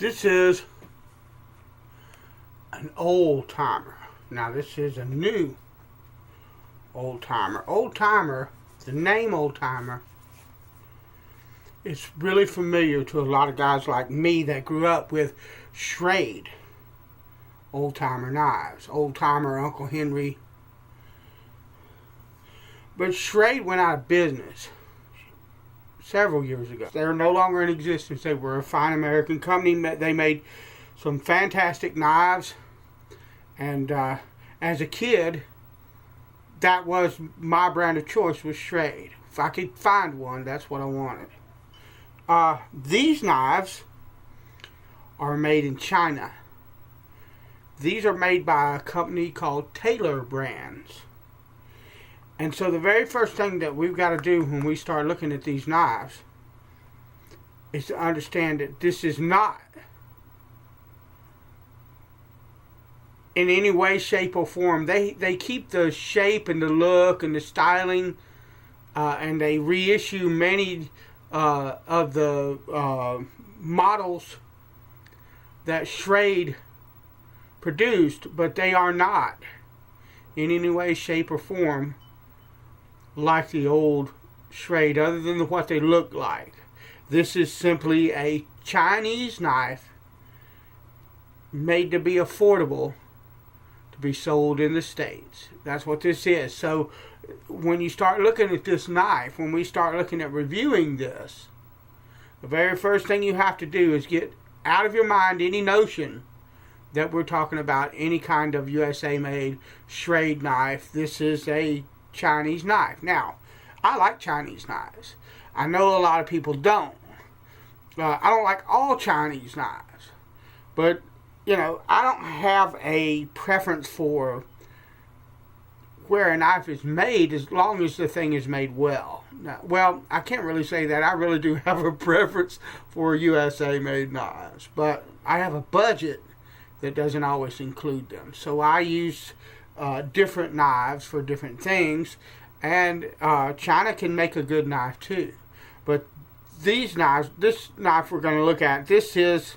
This is an old timer. Now this is a new old timer. Old timer, the name old timer, is really familiar to a lot of guys like me that grew up with Schrade old timer knives. Old timer Uncle Henry. But Schrade went out of business several years ago. They're no longer in existence. They were a fine American company. They made some fantastic knives. And as a kid, that was my brand of choice, was Schrade. If I could find one, that's what I wanted. These knives are made in China. These are made by a company called Taylor Brands. And so the very first thing that we've got to do when we start looking at these knives is to understand that this is not in any way, shape, or form. They keep the shape and the look and the styling, and they reissue many of the models that Schrade produced, but they are not in any way, shape, or form like the old Schrade, other than what they look like. This is simply a Chinese knife made to be affordable to be sold in the States. That's what this is. So when you start looking at this knife, when we start looking at reviewing this, the very first thing you have to do is get out of your mind any notion that we're talking about any kind of USA made Schrade knife. This is a Chinese knife. Now, I like Chinese knives. I know a lot of people don't. I don't like all Chinese knives. But, you know, I don't have a preference for where a knife is made as long as the thing is made well. Now, well, I can't really say that. I really do have a preference for USA made knives. But I have a budget that doesn't always include them. So I use different knives for different things, and China can make a good knife too. But these knives, this knife we're going to look at, this is,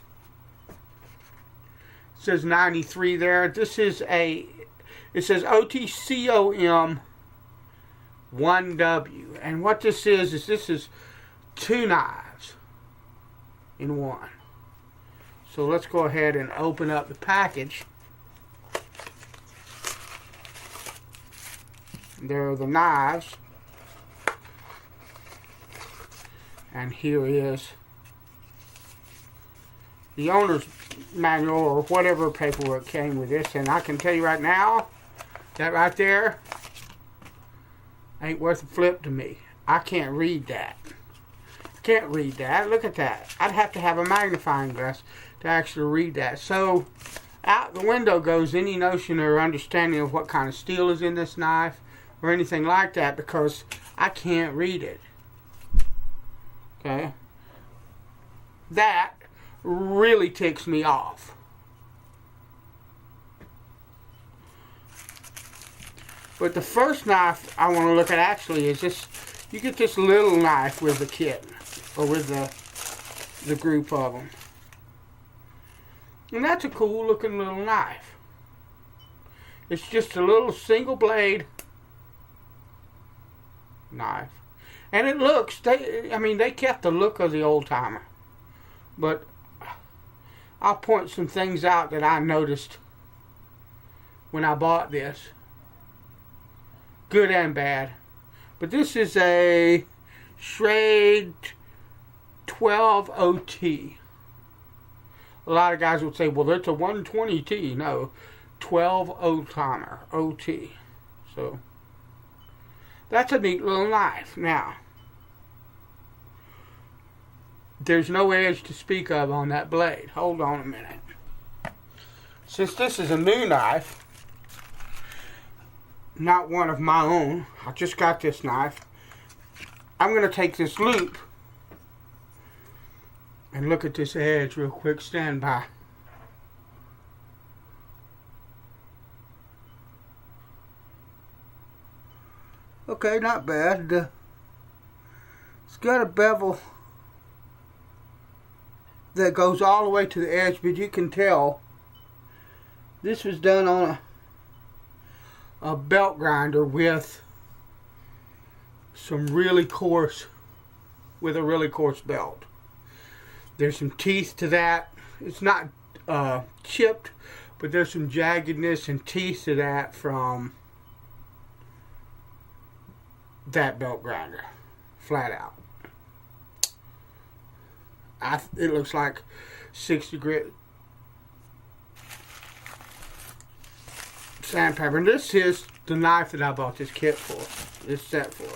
it says 93 there. This is it says OTCOM 1W, and what this is two knives in one. So let's go ahead and open up the package. There are the knives. And here is the owner's manual or whatever paperwork came with this. And I can tell you right now, that right there ain't worth a flip to me. I can't read that. Can't read that. Look at that. I'd have to have a magnifying glass to actually read that. So out the window goes any notion or understanding of what kind of steel is in this knife or anything like that, because I can't read it. Okay? That really ticks me off. But the first knife I want to look at actually is this. You get this little knife with the kit, or with the group of them. And that's a cool looking little knife. It's just a little single blade knife. And it looks, they kept the look of the old timer. But I'll point some things out that I noticed when I bought this. Good and bad. But this is a Schrade 12 OT. A lot of guys would say, well, that's a 120T. No, 12 old timer, OT. So that's a neat little knife. Now, there's no edge to speak of on that blade. Hold on a minute. Since this is a new knife, not one of my own, I just got this knife, I'm going to take this loop and look at this edge real quick. Stand by. Okay, not bad. It's got a bevel that goes all the way to the edge, but you can tell this was done on a belt grinder with some really coarse, with a really coarse belt. There's some teeth to that. It's not chipped, but there's some jaggedness and teeth to that from that belt grinder, flat out. It looks like 60 grit sandpaper. And this is the knife that I bought this kit for, this set for.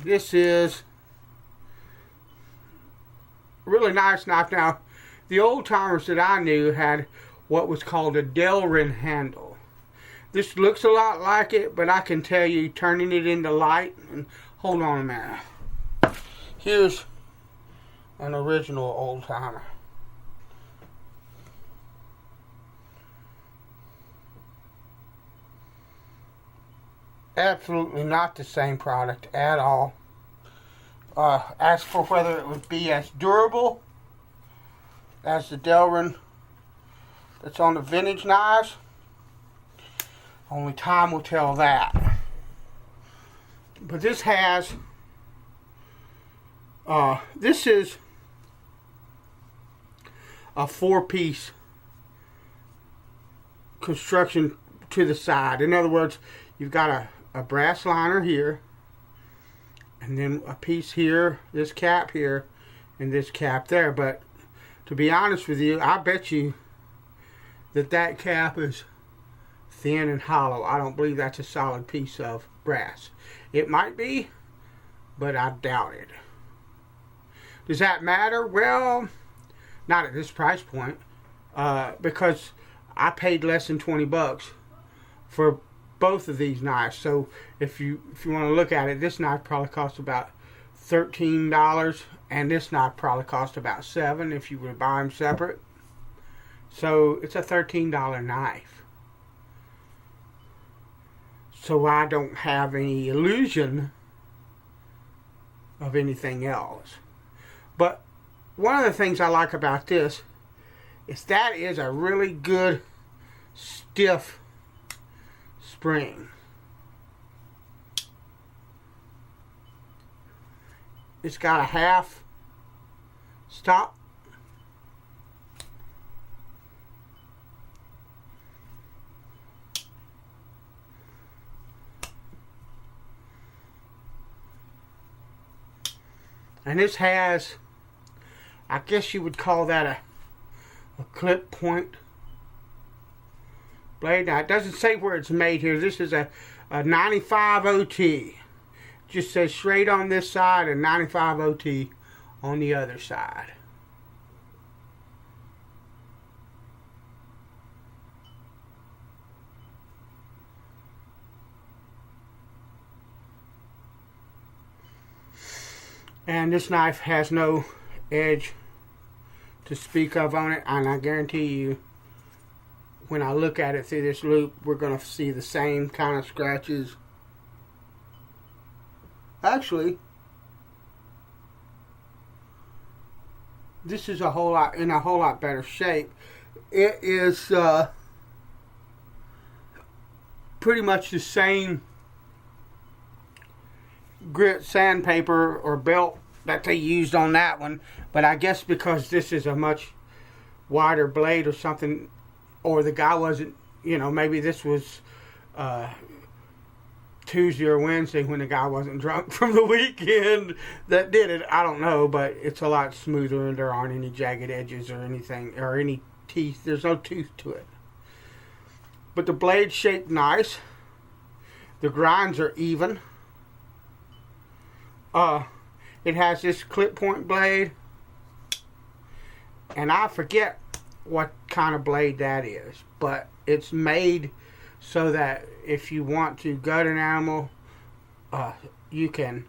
This is a really nice knife. Now, the old timers that I knew had what was called a Delrin handle. This looks a lot like it, but I can tell you, turning it into light, and hold on a minute. Here's an original old timer. Absolutely not the same product at all. As for whether it would be as durable as the Delrin that's on the vintage knives, only time will tell that. But this has, this is a 4-piece construction to the side. In other words, you've got a brass liner here, and then a piece here, this cap here, and this cap there. But to be honest with you, I bet you that cap is thin and hollow. I don't believe that's a solid piece of brass. It might be, but I doubt it. Does that matter? Well, not at this price point, because I paid less than 20 bucks for both of these knives. So if you want to look at it, this knife probably cost about $13, and this knife probably cost about $7 if you were to buy them separate. So it's a $13 knife. So I don't have any illusion of anything else. But one of the things I like about this is that is a really good stiff spring. It's got a half stop. And this has, I guess you would call that a clip point blade. Now, it doesn't say where it's made here. This is a 95 OT. Just says Schrade on this side and 95 OT on the other side. And this knife has no edge to speak of on it, and I guarantee you, when I look at it through this loop, we're going to see the same kind of scratches. Actually, this is in a whole lot better shape. It is pretty much the same grit sandpaper or belt that they used on that one, but I guess because this is a much wider blade or something, or the guy wasn't, maybe this was Tuesday or Wednesday when the guy wasn't drunk from the weekend that did it. I don't know, but it's a lot smoother and there aren't any jagged edges or anything, or any teeth. There's no tooth to it. But the blade's shaped nice. The grinds are even. It has this clip point blade, and I forget what kind of blade that is, but it's made so that if you want to gut an animal, you can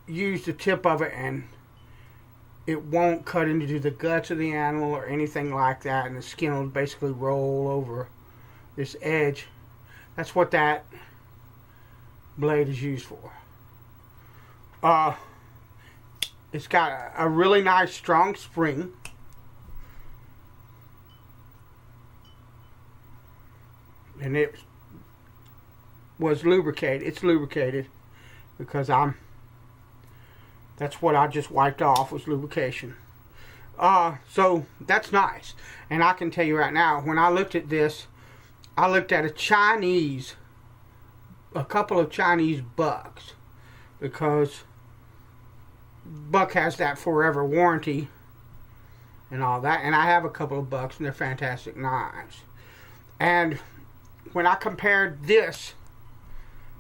use the tip of it and it won't cut into the guts of the animal or anything like that, and the skin will basically roll over this edge. That's what that blade is used for. It's got a really nice strong spring. And it was lubricated. It's lubricated because that's what I just wiped off, was lubrication. So that's nice. And I can tell you right now, when I looked at this, I looked at a couple of Chinese bucks, because Buck has that forever warranty and all that. And I have a couple of bucks, and they're fantastic knives. And when I compared this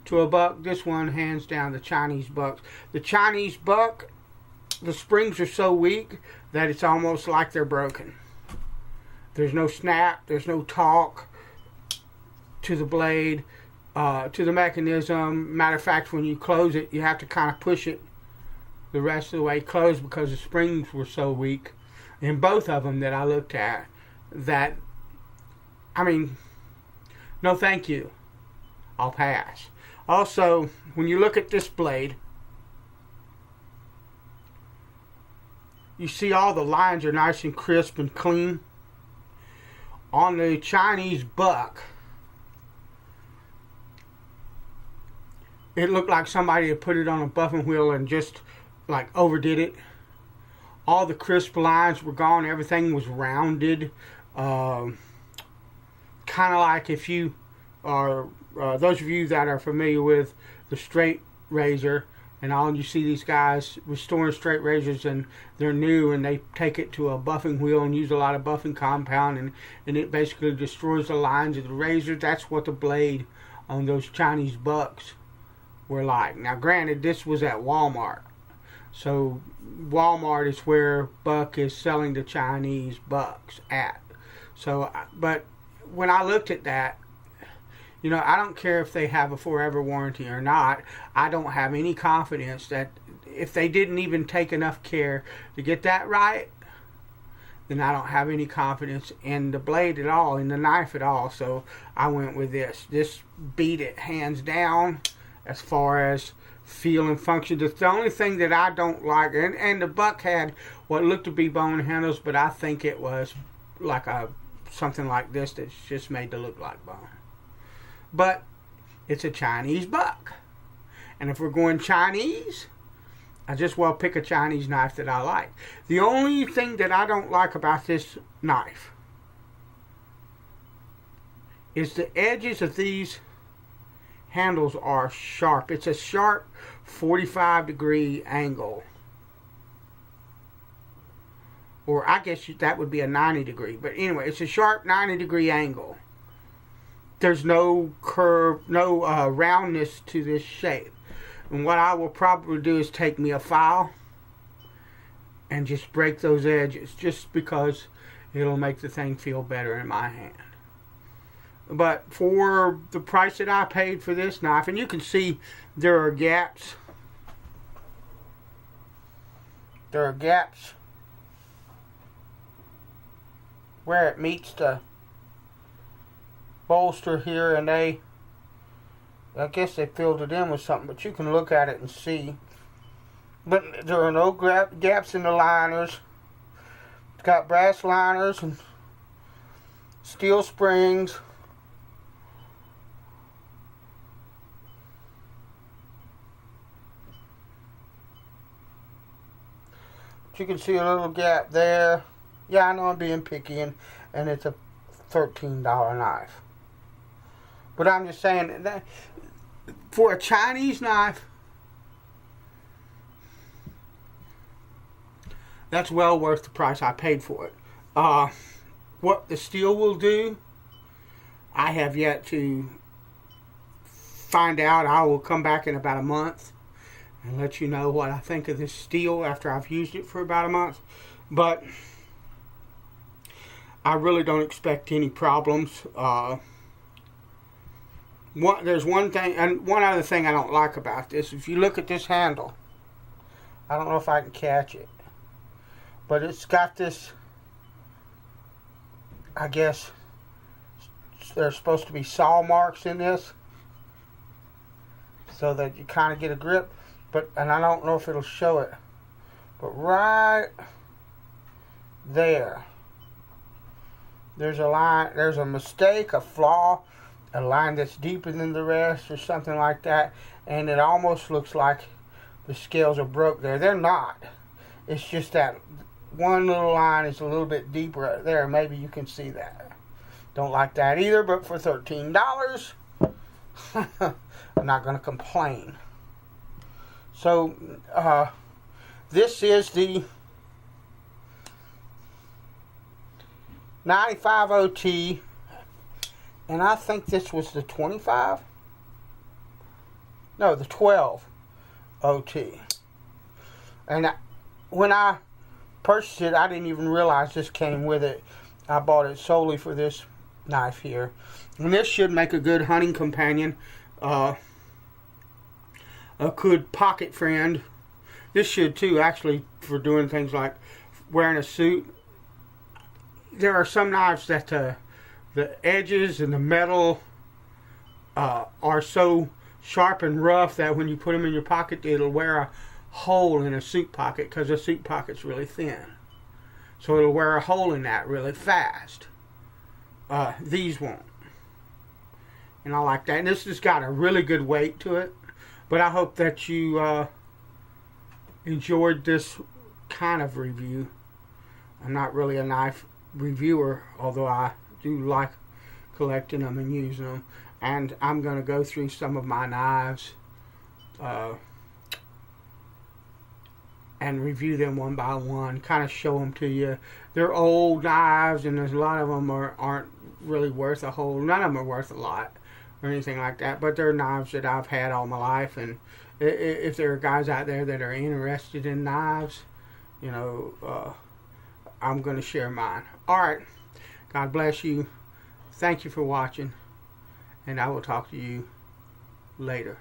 to a buck, this one, hands down, the Chinese bucks. The Chinese buck, the springs are so weak that it's almost like they're broken. There's no snap, there's no torque to the blade, to the mechanism. Matter of fact, when you close it, you have to kind of push it the rest of the way closed, because the springs were so weak in both of them that I looked at, that, I mean, no thank you, I'll pass. Also, when you look at this blade, you see all the lines are nice and crisp and clean. On the Chinese buck, it looked like somebody had put it on a buffing wheel and just like overdid it. All the crisp lines were gone. Everything was rounded. Kind of like if you are, those of you that are familiar with the straight razor, and all, you see these guys restoring straight razors, and they're new, and they take it to a buffing wheel and use a lot of buffing compound, and it basically destroys the lines of the razor. That's what the blade on those Chinese bucks were like. Now granted, this was at Walmart, so Walmart is where Buck is selling the Chinese bucks at. So, but when I looked at that, you know, I don't care if they have a forever warranty or not. I don't have any confidence that if they didn't even take enough care to get that right, then I don't have any confidence in the blade at all, in the knife at all. So I went with this. This beat it hands down as far as feel and function. The only thing that I don't like, and the buck had what looked to be bone handles, but I think it was like something like this that's just made to look like bone. But it's a Chinese buck, and if we're going Chinese, I just well pick a Chinese knife that I like. The only thing that I don't like about this knife is the edges of these handles are sharp. It's a sharp 45-degree angle, or I guess that would be a 90-degree, but anyway, it's a sharp 90-degree angle. There's no curve, no roundness to this shape. And what I will probably do is take me a file and just break those edges, just because it'll make the thing feel better in my hand. But for the price that I paid for this knife, and you can see there are gaps. There are gaps where it meets the bolster here, and I guess they filled it in with something, but you can look at it and see. But there are no gaps in the liners. It's got brass liners and steel springs. But you can see a little gap there. Yeah, I know I'm being picky, and it's a $13 knife. But I'm just saying that for a Chinese knife, that's well worth the price I paid for it. What the steel will do, I have yet to find out. I will come back in about a month and let you know what I think of this steel after I've used it for about a month. But I really don't expect any problems. There's one thing, and one other thing I don't like about this. If you look at this handle, I don't know if I can catch it, but it's got this, I guess there's supposed to be saw marks in this so that you kind of get a grip, and I don't know if it'll show it, But right there, there's a line, there's a mistake, a flaw, a line that's deeper than the rest or something like that, and it almost looks like the scales are broke there. They're not. It's just that one little line is a little bit deeper there. Maybe you can see that. Don't like that either, but for $13, I'm not going to complain. So, this is the 95 OT, and I think this was the 25? No, the 12 OT. And when I purchased it, I didn't even realize this came with it. I bought it solely for this knife here. And this should make a good hunting companion, a good pocket friend. This should too, actually, for doing things like wearing a suit. There are some knives that the edges and the metal are so sharp and rough that when you put them in your pocket, it'll wear a hole in a suit pocket, because the suit pocket's really thin. So it'll wear a hole in that really fast. These won't. And I like that. And this has got a really good weight to it. But I hope that you enjoyed this kind of review. I'm not really a knife reviewer, although I do like collecting them and using them. And I'm going to go through some of my knives and review them one by one, kind of show them to you. They're old knives, and there's a lot of them aren't really worth a whole. None of them are worth a lot or anything like that, but they're knives that I've had all my life. And if there are guys out there that are interested in knives, you know, I'm going to share mine. Alright, God bless you. Thank you for watching, and I will talk to you later.